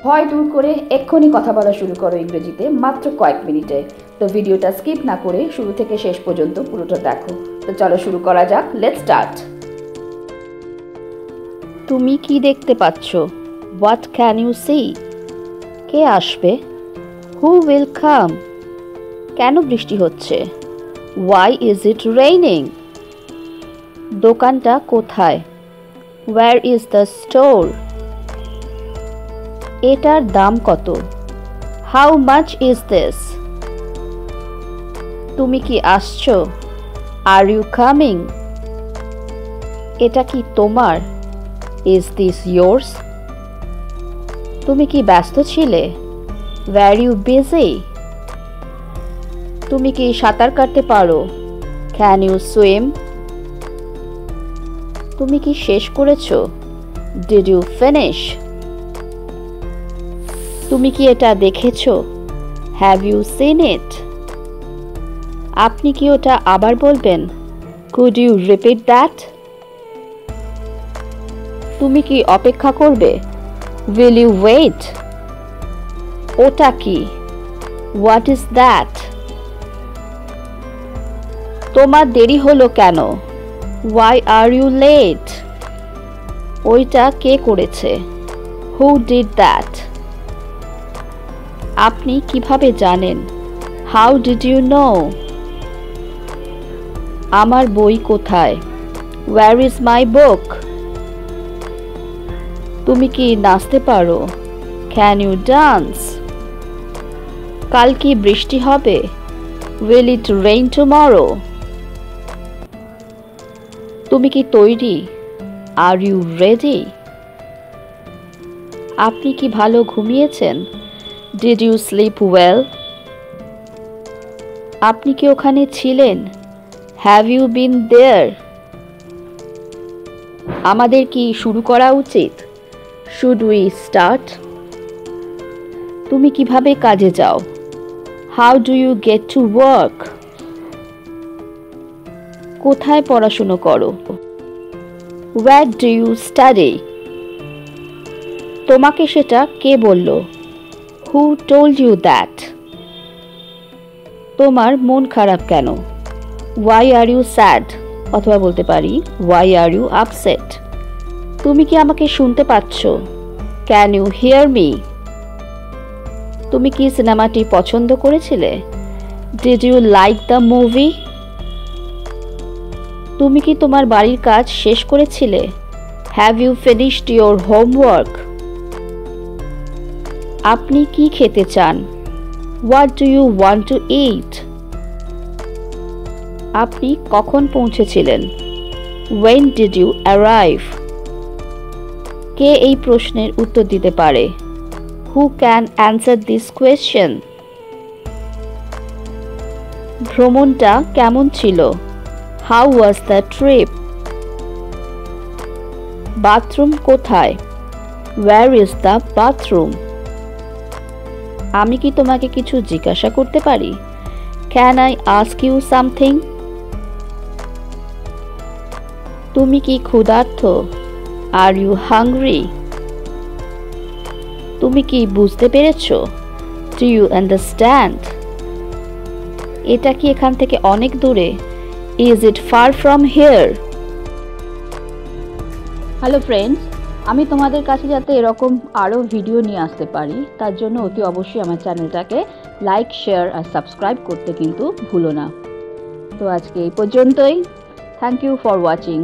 ভয় দূর করে এক্ষুনি কথা বলা শুরু করো ইংরেজিতে মাত্র কয়েক মিনিটে। তো ভিডিওটা স্কিপ না করে শুরু থেকে শেষ পর্যন্ত পুরোটা দেখো। তো চলো শুরু করা যাক, লেটস স্টার্ট। তুমি কি দেখতে পাচ্ছ? What can you see? কে আসবে? Who will come? কেন বৃষ্টি হচ্ছে? Why is it raining? দোকানটা কোথায়? Where is the store? এটার দাম কত? How much is this? তুমি কি আসছো? Are you coming? এটা কি তোমার? Is this yours? তুমি কি ব্যস্ত ছিলে? Were you busy? তুমি কি সাঁতার কাটতে পারো? Can you swim? তুমি কি শেষ করেছো? Did you finish? তুমি কি এটা দেখেছো? Have you seen it? আপনি কি ওটা আবার বলবেন? Could you repeat that? তুমি কি অপেক্ষা করবে? Will you wait? ওটা কি? What is that? তোমার দেরি হলো কেন? Why are you late? ওইটা কে করেছে? Who did that? আপনি কিভাবে জানেন? How did you know? আমার বই কোথায়? Where is my book? তুমি কি নাচতে পারো? Can you dance? কাল কি বৃষ্টি হবে? Will it rain tomorrow? তুমি কি তৈরি? Are you ready? আপনি কি ভালো ঘুমিয়েছেন? Did you sleep well? আপনি কি ওখানে ছিলেন? Have you been there? আমাদের কি শুরু করা উচিত? Should we start? তুমি কিভাবে কাজে যাও? How do you get to work? কোথায় পড়াশুনো করো? Where do you study? তোমাকে সেটা কে বলল? Who told you that? তোমার মন খারাপ কেন? Why are you sad? অথবা বলতে পারি হোয়াই আর ইউ আপসেট? তুমি কি আমাকে শুনতে পাচ্ছ? Can you hear me? তুমি কি সিনেমাটি পছন্দ করেছিলে? Did you like the movie? তুমি কি তোমার বাড়ির কাজ শেষ করেছিলে? Have you finished your homework? আপনি কি খেতে চান? What do you want to eat? আপনি কখন পৌঁছেছিলেন? When did you arrive? কে এই প্রশ্নের উত্তর দিতে পারে? Who can answer this question? ভ্রমণটা কেমন ছিল? How was the trip? Bathroom কোথায়? Where is the bathroom? আমি কি তোমাকে কিছু জিজ্ঞাসা করতে পারি? Can I ask you something? তুমি কি ক্ষুধার্ত? Are you hungry? তুমি কি বুঝতে পেরেছো? Do you understand? এটা কি এখান থেকে অনেক দূরে? Is it far from here? Hello friends, আমি তোমাদের কাছে যাতে এরকম আরও ভিডিও নিয়ে আসতে পারি তার জন্য অতি অবশ্যই আমার চ্যানেলটাকে লাইক, শেয়ার আর সাবস্ক্রাইব করতে কিন্তু ভুলো না। তো আজকে এই পর্যন্তই। Thank you for watching.